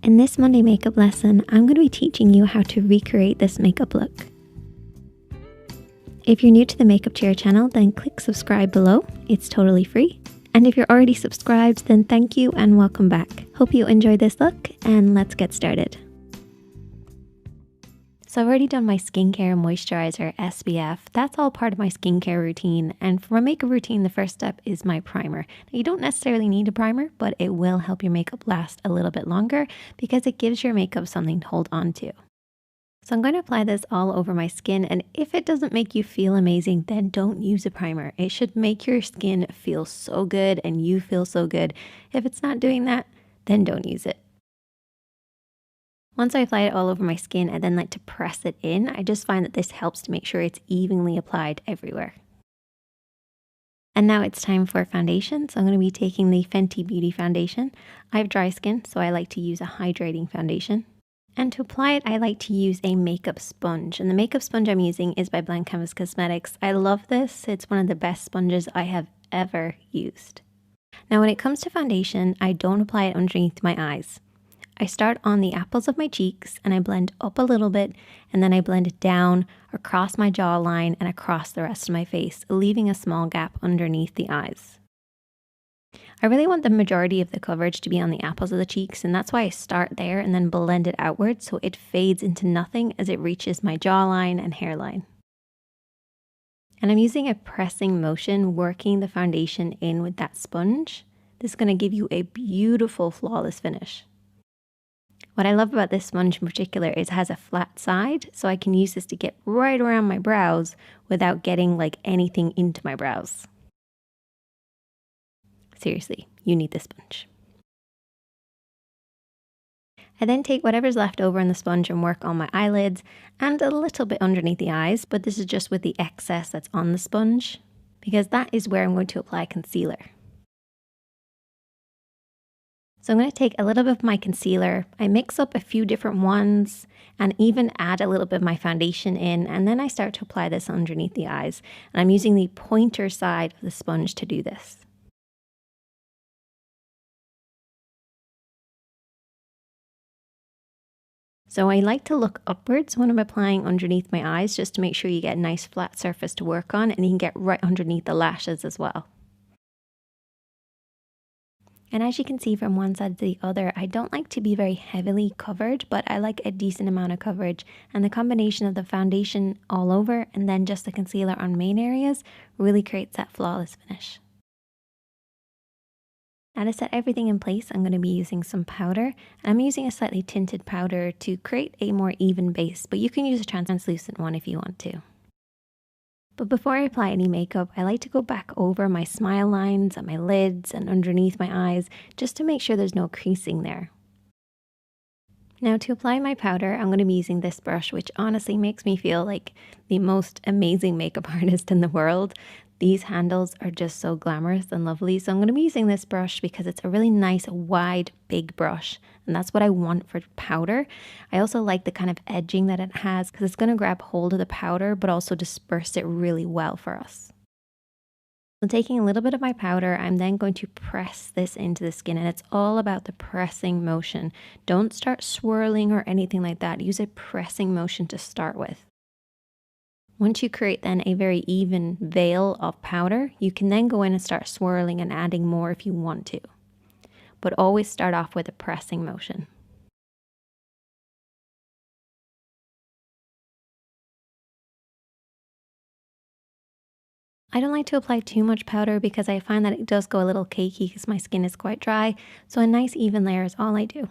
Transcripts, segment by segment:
In this Monday makeup lesson, I'm going to be teaching you how to recreate this makeup look. If you're new to the Makeup Chair channel, then click subscribe below. It's totally free. And if you're already subscribed, then thank you and welcome back. Hope you enjoyed this look, and let's get started. So I've already done my skincare, moisturizer, SPF. That's all part of my skincare routine. And for my makeup routine, the first step is my primer. Now, you don't necessarily need a primer, but it will help your makeup last a little bit longer because it gives your makeup something to hold on to. So I'm going to apply this all over my skin, and if it doesn't make you feel amazing, then don't use a primer. It should make your skin feel so good and you feel so good. If it's not doing that, then don't use it. Once I apply it all over my skin, I then like to press it in. I just find that this helps to make sure it's evenly applied everywhere. And now it's time for foundation. So I'm going to be taking the Fenty Beauty foundation. I have dry skin, so I like to use a hydrating foundation. And to apply it, I like to use a makeup sponge. And the makeup sponge I'm using is by Blank Canvas Cosmetics. I love this. It's one of the best sponges I have ever used. Now when it comes to foundation, I don't apply it underneath my eyes. I start on the apples of my cheeks and I blend up a little bit, and then I blend it down across my jawline and across the rest of my face, leaving a small gap underneath the eyes. I really want the majority of the coverage to be on the apples of the cheeks, and that's why I start there and then blend it outward so it fades into nothing as it reaches my jawline and hairline. And I'm using a pressing motion, working the foundation in with that sponge. This is going to give you a beautiful, flawless finish. What I love about this sponge in particular is it has a flat side, so I can use this to get right around my brows without getting like anything into my brows. Seriously, you need this sponge. I then take whatever's left over in the sponge and work on my eyelids and a little bit underneath the eyes, but this is just with the excess that's on the sponge because that is where I'm going to apply concealer. So I'm going to take a little bit of my concealer, I mix up a few different ones and even add a little bit of my foundation in, and then I start to apply this underneath the eyes. And I'm using the pointer side of the sponge to do this. So I like to look upwards when I'm applying underneath my eyes just to make sure you get a nice flat surface to work on, and you can get right underneath the lashes as well. And as you can see from one side to the other, I don't like to be very heavily covered, but I like a decent amount of coverage. And the combination of the foundation all over and then just the concealer on main areas really creates that flawless finish. Now to set everything in place, I'm going to be using some powder. I'm using a slightly tinted powder to create a more even base, but you can use a translucent one if you want to. But before I apply any makeup, I like to go back over my smile lines and my lids and underneath my eyes just to make sure there's no creasing there. Now to apply my powder, I'm going to be using this brush, which honestly makes me feel like the most amazing makeup artist in the world. These handles are just so glamorous and lovely. So I'm going to be using this brush because it's a really nice, wide, big brush. And that's what I want for powder. I also like the kind of edging that it has because it's going to grab hold of the powder, but also disperse it really well for us. So taking a little bit of my powder, I'm then going to press this into the skin, and it's all about the pressing motion. Don't start swirling or anything like that. Use a pressing motion to start with. Once you create then a very even veil of powder, you can then go in and start swirling and adding more if you want to. But always start off with a pressing motion. I don't like to apply too much powder because I find that it does go a little cakey because my skin is quite dry, so a nice even layer is all I do.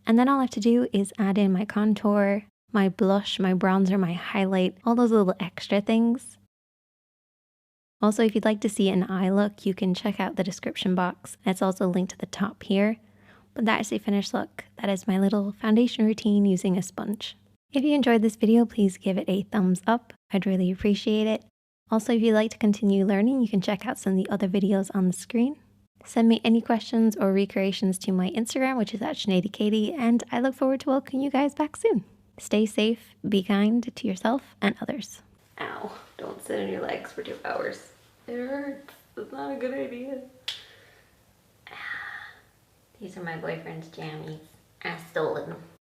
And then all I have to do is add in my contour, my blush, my bronzer, my highlight, all those little extra things. Also, if you'd like to see an eye look, you can check out the description box. It's also linked to the top here. But that is the finished look. That is my little foundation routine using a sponge. If you enjoyed this video, please give it a thumbs up. I'd really appreciate it. Also, if you'd like to continue learning, you can check out some of the other videos on the screen. Send me any questions or recreations to my Instagram, which is @SineadiKatie, and I look forward to welcoming you guys back soon. Stay safe, be kind to yourself and others. Ow, don't Don't sit on your legs for 2 hours. It hurts. It's not a good idea. These are my boyfriend's jammies. I stole them.